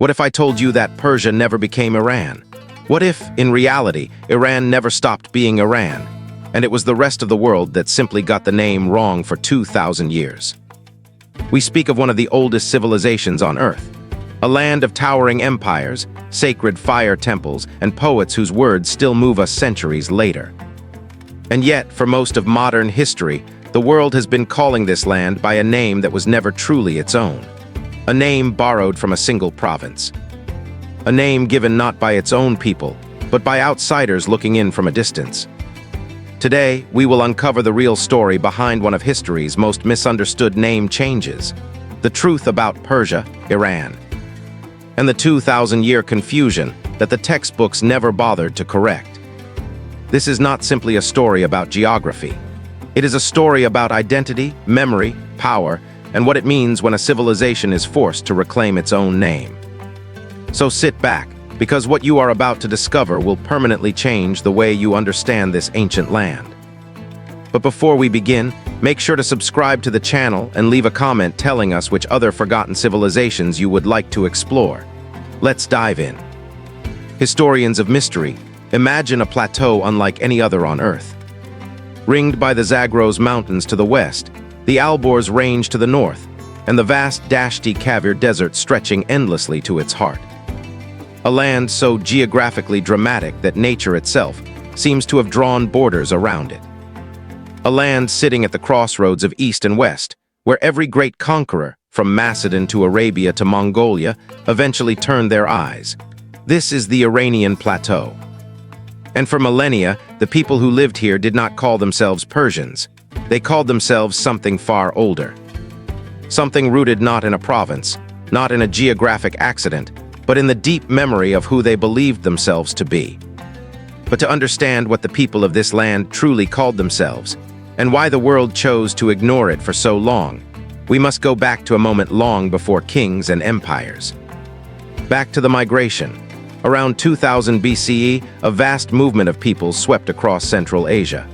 What if I told you that Persia never became Iran? What if, in reality, Iran never stopped being Iran, and it was the rest of the world that simply got the name wrong for 2,000 years? We speak of one of the oldest civilizations on Earth, a land of towering empires, sacred fire temples, and poets whose words still move us centuries later. And yet, for most of modern history, the world has been calling this land by a name that was never truly its own. A name borrowed from a single province. A name given not by its own people, but by outsiders looking in from a distance. Today, we will uncover the real story behind one of history's most misunderstood name changes, the truth about Persia, Iran, and the 2,000-year confusion that the textbooks never bothered to correct. This is not simply a story about geography. It is a story about identity, memory, power, and what it means when a civilization is forced to reclaim its own name. So sit back, because what you are about to discover will permanently change the way you understand this ancient land. But before we begin, make sure to subscribe to the channel and leave a comment telling us which other forgotten civilizations you would like to explore. Let's dive in. Historians of mystery, imagine a plateau unlike any other on Earth. Ringed by the Zagros Mountains to the west, the Alborz Range to the north, and the vast Dashti-Kavir Desert stretching endlessly to its heart. A land so geographically dramatic that nature itself seems to have drawn borders around it. A land sitting at the crossroads of East and West, where every great conqueror, from Macedon to Arabia to Mongolia, eventually turned their eyes. This is the Iranian Plateau. And for millennia, the people who lived here did not call themselves Persians. They called themselves something far older. Something rooted not in a province, not in a geographic accident, but in the deep memory of who they believed themselves to be. But to understand what the people of this land truly called themselves, and why the world chose to ignore it for so long, we must go back to a moment long before kings and empires. Back to the migration. Around 2000 BCE, a vast movement of peoples swept across Central Asia.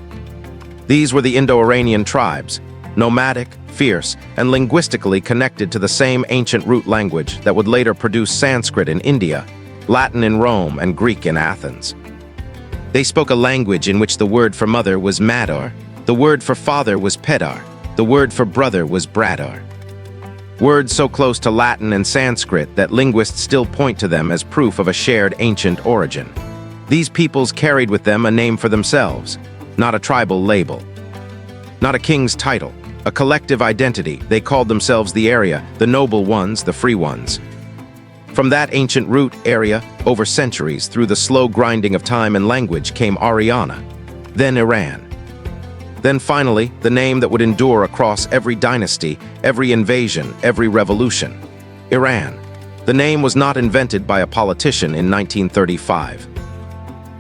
These were the Indo-Iranian tribes, nomadic, fierce, and linguistically connected to the same ancient root language that would later produce Sanskrit in India, Latin in Rome, and Greek in Athens. They spoke a language in which the word for mother was Madar, the word for father was Pedar, the word for brother was Bradar. Words so close to Latin and Sanskrit that linguists still point to them as proof of a shared ancient origin. These peoples carried with them a name for themselves, not a tribal label. Not a king's title, a collective identity. They called themselves the area, the noble ones, the free ones. From that ancient root area, over centuries, through the slow grinding of time and language, came Ariana, then Iran. Then finally, the name that would endure across every dynasty, every invasion, every revolution. Iran. The name was not invented by a politician in 1935.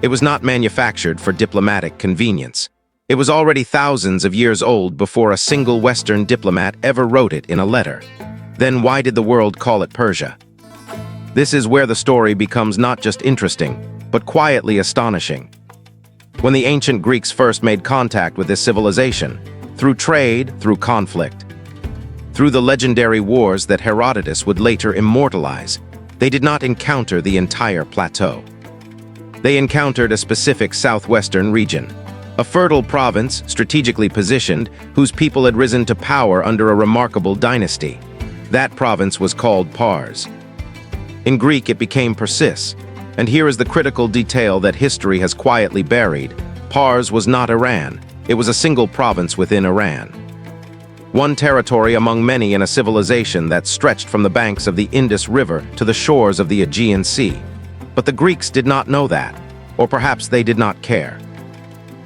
It was not manufactured for diplomatic convenience. It was already thousands of years old before a single Western diplomat ever wrote it in a letter. Then why did the world call it Persia? This is where the story becomes not just interesting, but quietly astonishing. When the ancient Greeks first made contact with this civilization, through trade, through conflict, through the legendary wars that Herodotus would later immortalize, they did not encounter the entire plateau. They encountered a specific southwestern region, a fertile province strategically positioned whose people had risen to power under a remarkable dynasty. That province was called Pars. In Greek, it became Persis. And here is the critical detail that history has quietly buried. Pars was not Iran. It was a single province within Iran. One territory among many in a civilization that stretched from the banks of the Indus River to the shores of the Aegean Sea. But the Greeks did not know that, or perhaps they did not care.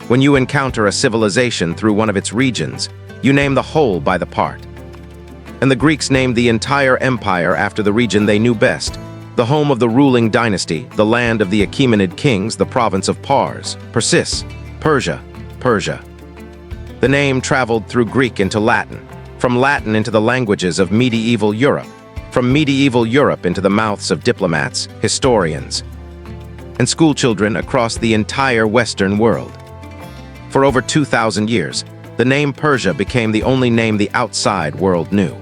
When you encounter a civilization through one of its regions, you name the whole by the part. And the Greeks named the entire empire after the region they knew best, the home of the ruling dynasty, the land of the Achaemenid kings, the province of Pars, Persis, Persia, Persia. The name traveled through Greek into Latin, from Latin into the languages of medieval Europe, from medieval Europe into the mouths of diplomats, historians, and schoolchildren across the entire Western world. For over 2,000 years, the name Persia became the only name the outside world knew.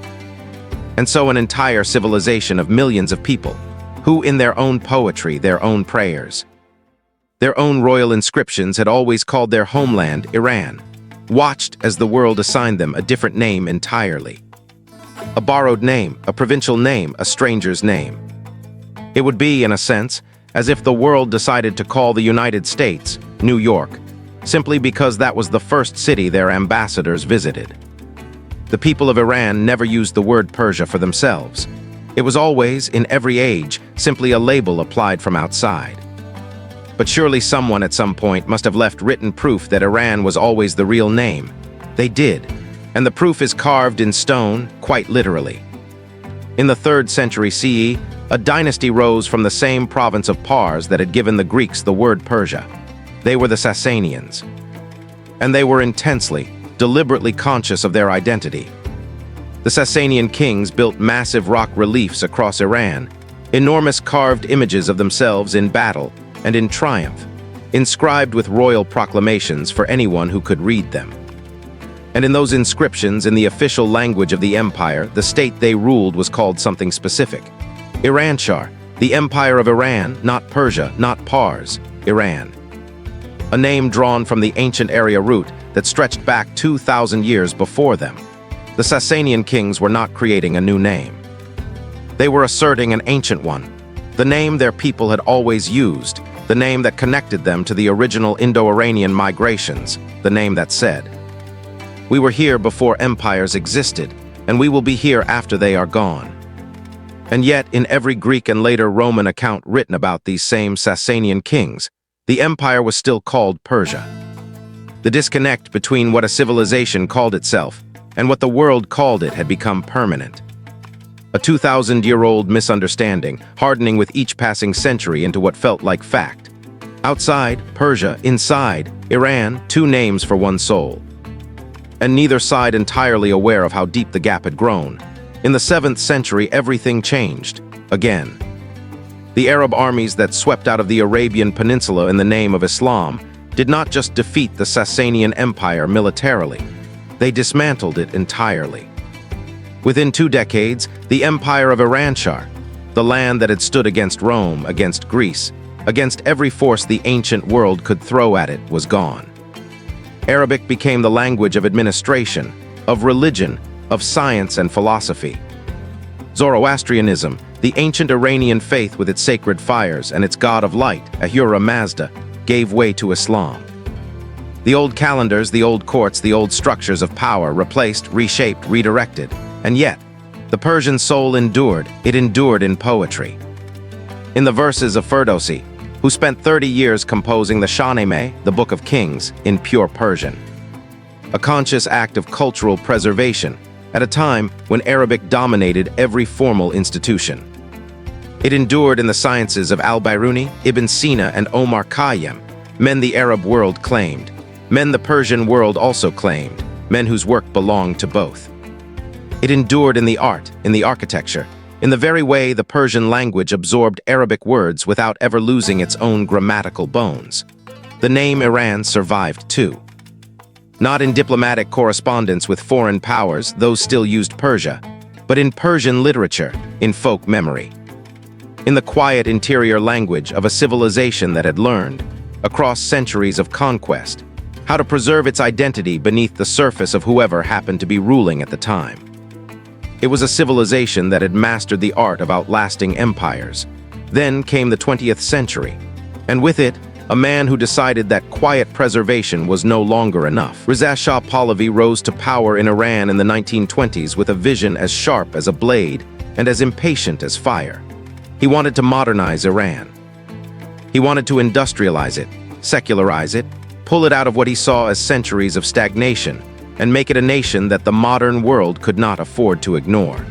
And so an entire civilization of millions of people, who in their own poetry, their own prayers, their own royal inscriptions had always called their homeland Iran, watched as the world assigned them a different name entirely. A borrowed name, a provincial name, a stranger's name. It would be, in a sense, as if the world decided to call the United States New York, simply because that was the first city their ambassadors visited. The people of Iran never used the word Persia for themselves. It was always, in every age, simply a label applied from outside. But surely someone at some point must have left written proof that Iran was always the real name. They did, and the proof is carved in stone, quite literally. In the 3rd century CE, a dynasty rose from the same province of Pars that had given the Greeks the word Persia. They were the Sassanians. And they were intensely, deliberately conscious of their identity. The Sassanian kings built massive rock reliefs across Iran, enormous carved images of themselves in battle and in triumph, inscribed with royal proclamations for anyone who could read them. And in those inscriptions, in the official language of the empire, the state they ruled was called something specific. Iranshar, the Empire of Iran, not Persia, not Pars, Iran. A name drawn from the ancient area root that stretched back 2,000 years before them. The Sassanian kings were not creating a new name. They were asserting an ancient one, the name their people had always used, the name that connected them to the original Indo-Iranian migrations, the name that said, "We were here before empires existed, and we will be here after they are gone." And yet, in every Greek and later Roman account written about these same Sassanian kings, the empire was still called Persia. The disconnect between what a civilization called itself and what the world called it had become permanent. A 2,000-year-old misunderstanding, hardening with each passing century into what felt like fact. Outside, Persia; inside, Iran, two names for one soul. And neither side entirely aware of how deep the gap had grown. In the 7th century, everything changed, again. The Arab armies that swept out of the Arabian Peninsula in the name of Islam did not just defeat the Sassanian Empire militarily, they dismantled it entirely. Within 2 decades, the Empire of Iranshar, the land that had stood against Rome, against Greece, against every force the ancient world could throw at it, was gone. Arabic became the language of administration, of religion, of science and philosophy. Zoroastrianism, the ancient Iranian faith with its sacred fires and its god of light, Ahura Mazda, gave way to Islam. The old calendars, the old courts, the old structures of power replaced, reshaped, redirected. And yet, the Persian soul endured. It endured in poetry. In the verses of Ferdowsi, who spent 30 years composing the Shahnameh, the Book of Kings, in pure Persian. A conscious act of cultural preservation at a time when Arabic dominated every formal institution. It endured in the sciences of al-Biruni, Ibn Sina, and Omar Khayyam, men the Arab world claimed, men the Persian world also claimed, men whose work belonged to both. It endured in the art, in the architecture, in the very way the Persian language absorbed Arabic words without ever losing its own grammatical bones. The name Iran survived too. Not in diplomatic correspondence with foreign powers, those still used Persia, but in Persian literature, in folk memory. In the quiet interior language of a civilization that had learned, across centuries of conquest, how to preserve its identity beneath the surface of whoever happened to be ruling at the time. It was a civilization that had mastered the art of outlasting empires. Then came the 20th century, and with it, a man who decided that quiet preservation was no longer enough. Reza Shah Pahlavi rose to power in Iran in the 1920s with a vision as sharp as a blade and as impatient as fire. He wanted to modernize Iran. He wanted to industrialize it, secularize it, pull it out of what he saw as centuries of stagnation, and make it a nation that the modern world could not afford to ignore.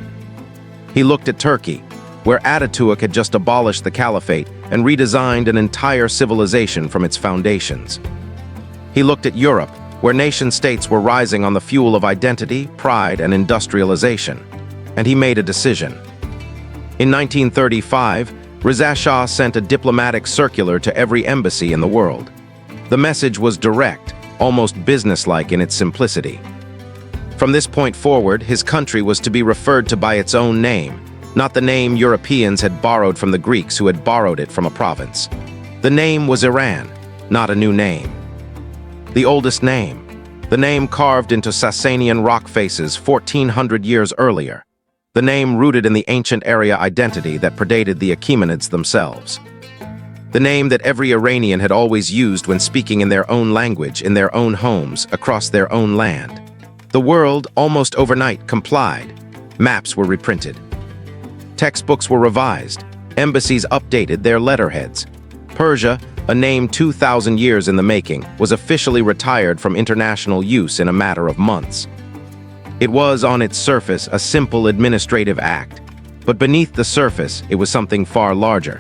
He looked at Turkey, where Ataturk had just abolished the caliphate and redesigned an entire civilization from its foundations. He looked at Europe, where nation-states were rising on the fuel of identity, pride, and industrialization, and he made a decision. In 1935, Reza Shah sent a diplomatic circular to every embassy in the world. The message was direct, almost businesslike in its simplicity. From this point forward, his country was to be referred to by its own name, not the name Europeans had borrowed from the Greeks who had borrowed it from a province. The name was Iran, not a new name. The oldest name, the name carved into Sassanian rock faces 1400 years earlier, the name rooted in the ancient area identity that predated the Achaemenids themselves. The name that every Iranian had always used when speaking in their own language, in their own homes, across their own land. The world, almost overnight, complied. Maps were reprinted. Textbooks were revised. Embassies updated their letterheads. Persia, a name 2,000 years in the making, was officially retired from international use in a matter of months. It was, on its surface, a simple administrative act, but beneath the surface, it was something far larger.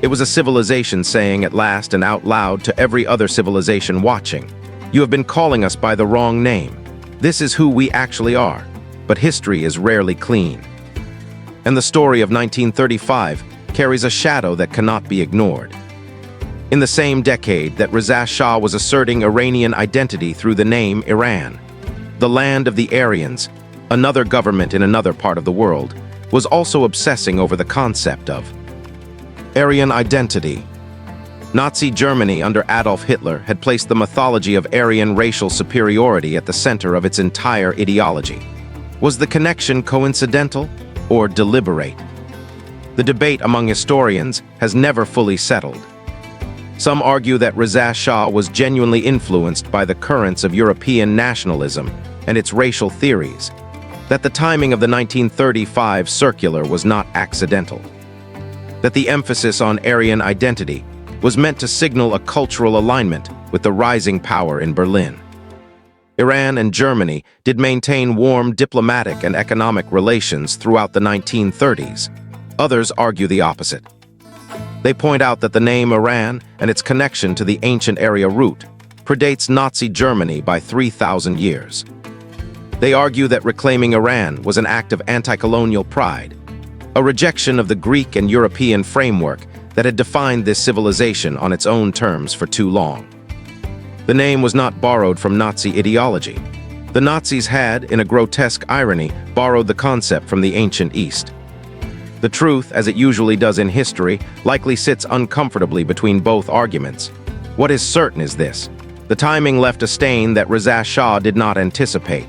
It was a civilization saying at last and out loud to every other civilization watching, "You have been calling us by the wrong name. This is who we actually are." But history is rarely clean. And the story of 1935 carries a shadow that cannot be ignored. In the same decade that Reza Shah was asserting Iranian identity through the name Iran, the land of the Aryans, another government in another part of the world, was also obsessing over the concept of Aryan identity. Nazi Germany under Adolf Hitler had placed the mythology of Aryan racial superiority at the center of its entire ideology. Was the connection coincidental or deliberate? The debate among historians has never fully settled. Some argue that Reza Shah was genuinely influenced by the currents of European nationalism and its racial theories, that the timing of the 1935 circular was not accidental, that the emphasis on Aryan identity was meant to signal a cultural alignment with the rising power in Berlin. Iran and Germany did maintain warm diplomatic and economic relations throughout the 1930s. Others argue the opposite. They point out that the name Iran and its connection to the ancient area root predates Nazi Germany by 3,000 years. They argue that reclaiming Iran was an act of anti-colonial pride, a rejection of the Greek and European framework that had defined this civilization on its own terms for too long. The name was not borrowed from Nazi ideology. The Nazis had, in a grotesque irony, borrowed the concept from the ancient East. The truth, as it usually does in history, likely sits uncomfortably between both arguments. What is certain is this: the timing left a stain that Reza Shah did not anticipate.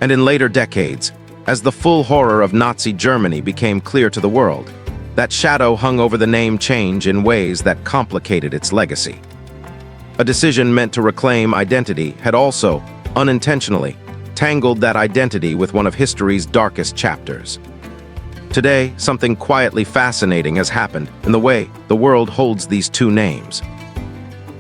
And in later decades, as the full horror of Nazi Germany became clear to the world, that shadow hung over the name change in ways that complicated its legacy. A decision meant to reclaim identity had also, unintentionally, tangled that identity with one of history's darkest chapters. Today, something quietly fascinating has happened in the way the world holds these two names.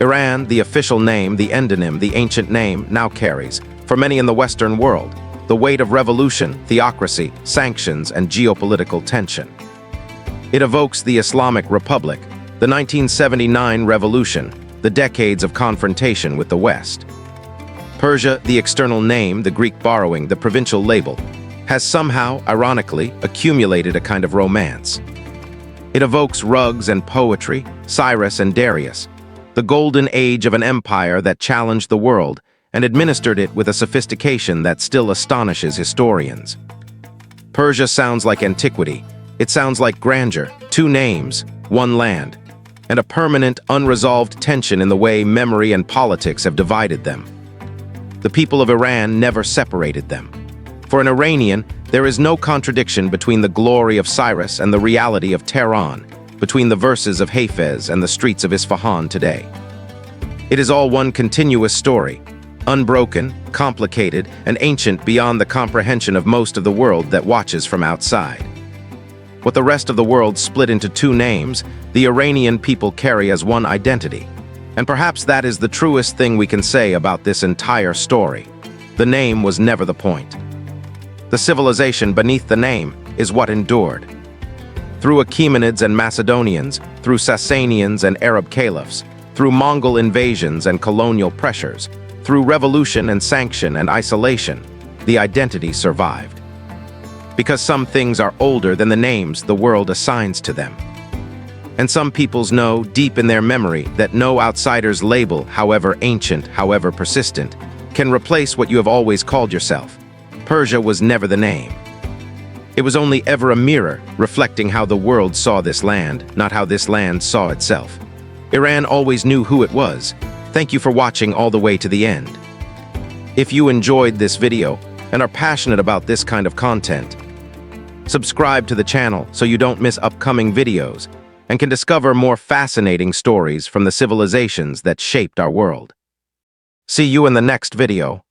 Iran, the official name, the endonym, the ancient name, now carries, for many in the Western world, the weight of revolution, theocracy, sanctions, and geopolitical tension. It evokes the Islamic Republic, the 1979 revolution, the decades of confrontation with the West. Persia, the external name, the Greek borrowing, the provincial label, has somehow, ironically, accumulated a kind of romance. It evokes rugs and poetry, Cyrus and Darius, the golden age of an empire that challenged the world and administered it with a sophistication that still astonishes historians. Persia sounds like antiquity. It sounds like grandeur, two names, one land, and a permanent, unresolved tension in the way memory and politics have divided them. The people of Iran never separated them. For an Iranian, there is no contradiction between the glory of Cyrus and the reality of Tehran, between the verses of Hafez and the streets of Isfahan today. It is all one continuous story, unbroken, complicated, and ancient beyond the comprehension of most of the world that watches from outside. What the rest of the world split into two names, the Iranian people carry as one identity. And perhaps that is the truest thing we can say about this entire story. The name was never the point. The civilization beneath the name is what endured. Through Achaemenids and Macedonians, through Sassanians and Arab caliphs, through Mongol invasions and colonial pressures, through revolution and sanction and isolation, the identity survived. Because some things are older than the names the world assigns to them. And some peoples know deep in their memory that no outsider's label, however ancient, however persistent, can replace what you have always called yourself. Persia was never the name. It was only ever a mirror, reflecting how the world saw this land, not how this land saw itself. Iran always knew who it was. Thank you for watching all the way to the end. If you enjoyed this video and are passionate about this kind of content, subscribe to the channel so you don't miss upcoming videos and can discover more fascinating stories from the civilizations that shaped our world. See you in the next video.